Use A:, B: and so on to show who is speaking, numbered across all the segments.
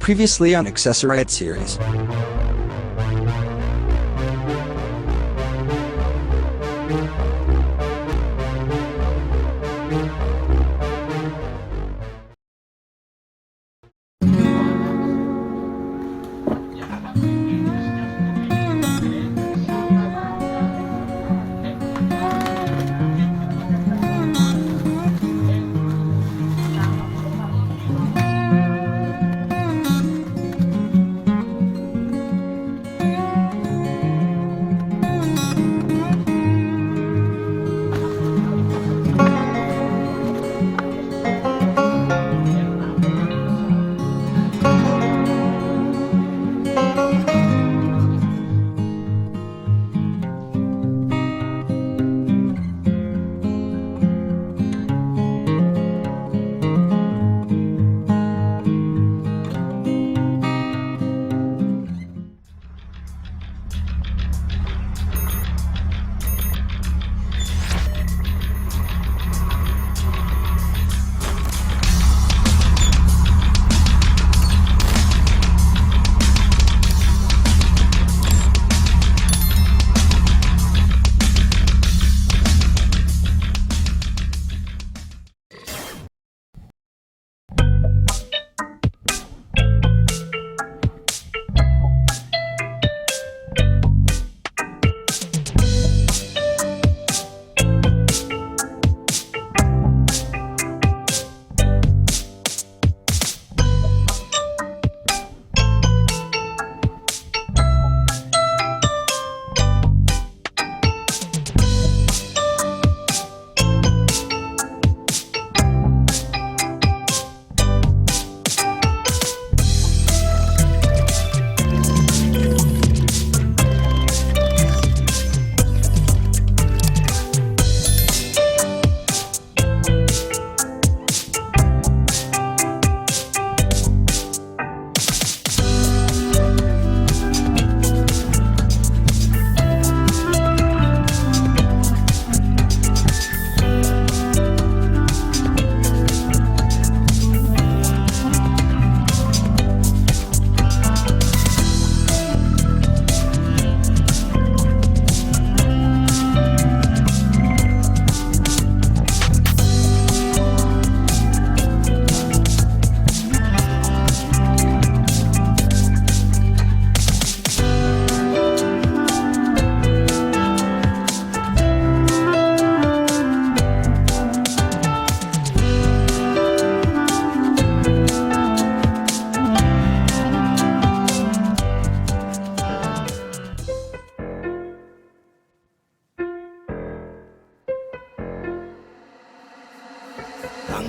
A: Previously on ACCESSORIDE series.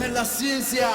B: En la ciencia.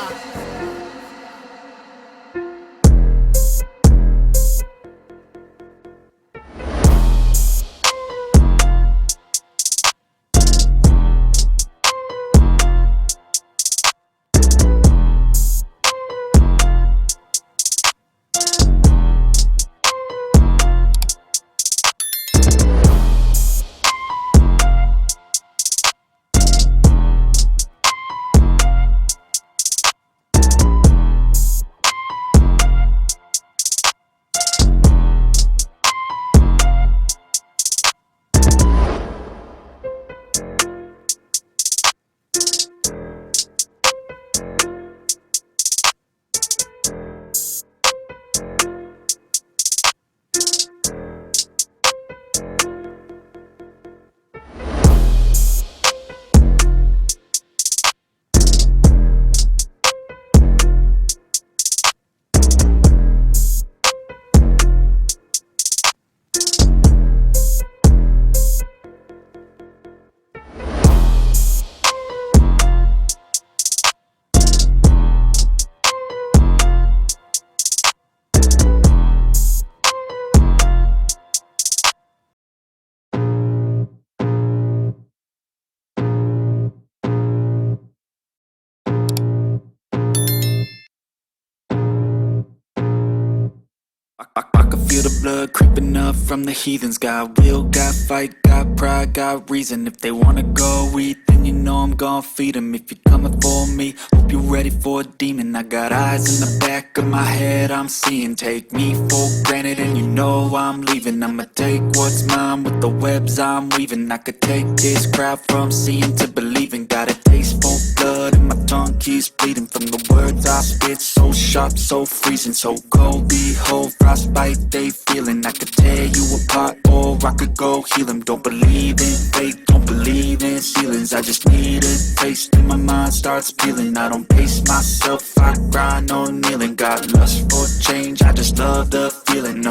C: I can feel the blood creeping up from the heathens. Got will, got fight, got pride, got reason. If they wanna go eat, then you know I'm gon' feed them. If you're coming for me, hope you're ready for a demon. I got eyes in the back of my my head I'm seeing. Take me for granted and you know I'm leaving. I'ma take what's mine with the webs I'm weaving. I could take this crowd from seeing to believing. Got a taste for blood and my tongue keeps bleeding. From the words I spit, so sharp, so freezing, so cold. Behold, frostbite they feeling. I could tear you apart or I could go heal them. Don't believe in fate, don't believe in ceilings. I just need a taste and my mind starts peeling. I don't pace myself, I grind on kneeling. Got lust for change, I just love the feeling.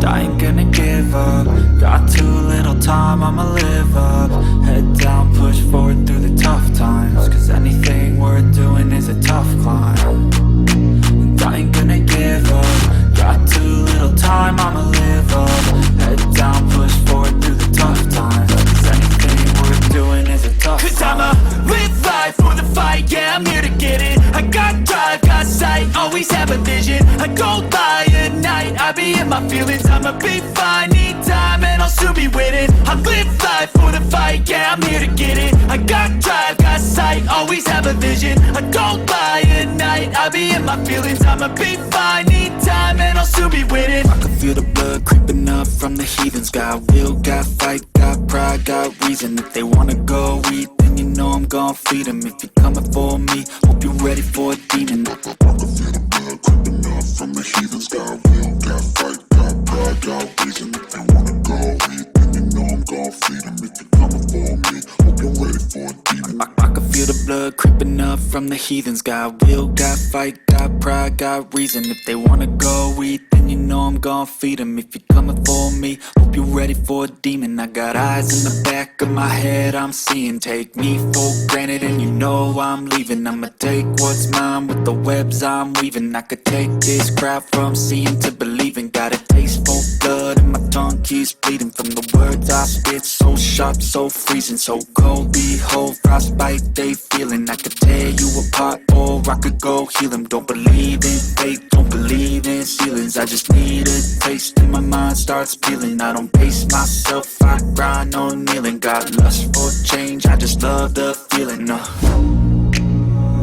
C: I ain't gonna give up. Got too little time, I'ma live up. Head down, push forward through the tough times. Cause anything worth doing is a tough climb. And I ain't gonna give up. Got too little time, I'ma live up. Head down, push forward through the tough times. Cause anything worth doing is a tough climb. Cause I'ma live life for the fight, yeah, I'm here to get it. I got drive, got sight, always have a vision. I go by at night, I be in my feelings. I'ma be fine, need time and I'll soon be winning. I live life for the fight, yeah, I'm here to get it. I got drive, got sight, always have a vision. I go by at night, I be in my feelings. I'ma be fine, need time and I'll soon be winning. I can feel the blood creeping up from the heathens. Got will, got fight, got pride, got reason. If they wanna go eat, then you know I'm gon' feed them. If you're coming for me, hope you're ready for a demon. I can feel the blood creeping up from the heathens. Got will, got fight, got pride, got reason. If they wanna go eat, then you know I'm gon' feed them. If you're coming for me, hope you're ready for a demon. I can feel the blood creeping up from the heathens. Got will, got fight, got pride, got reason. If they wanna go eat, then you know I'm gon' feed them. If you're coming for me, hope you're ready for a demon. I got eyes in the back of my head I'm seeing. Take me for granted and you know I'm leaving. I'ma take what's mine with the webs I'm weaving. I could take this crowd from seeing to believing. Got a taste for blood and my tongue keeps bleeding. From the words I spit, so sharp, so freezing, so cold. Behold, frostbite they feeling. I could tear you apart or I could go heal them. Don't believe in fate, don't believe in ceilings. I just need a taste and my mind starts peeling. I don't pace myself, I grind on kneeling. Got lust for change, I just love the feeling.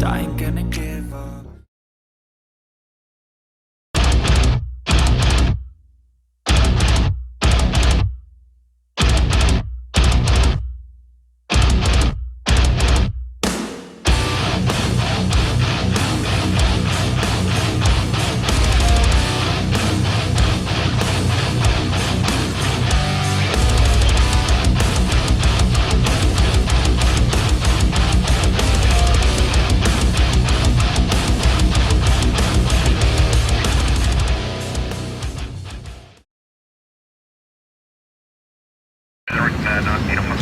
C: I ain't gonna give up.
D: North, Nakatulong,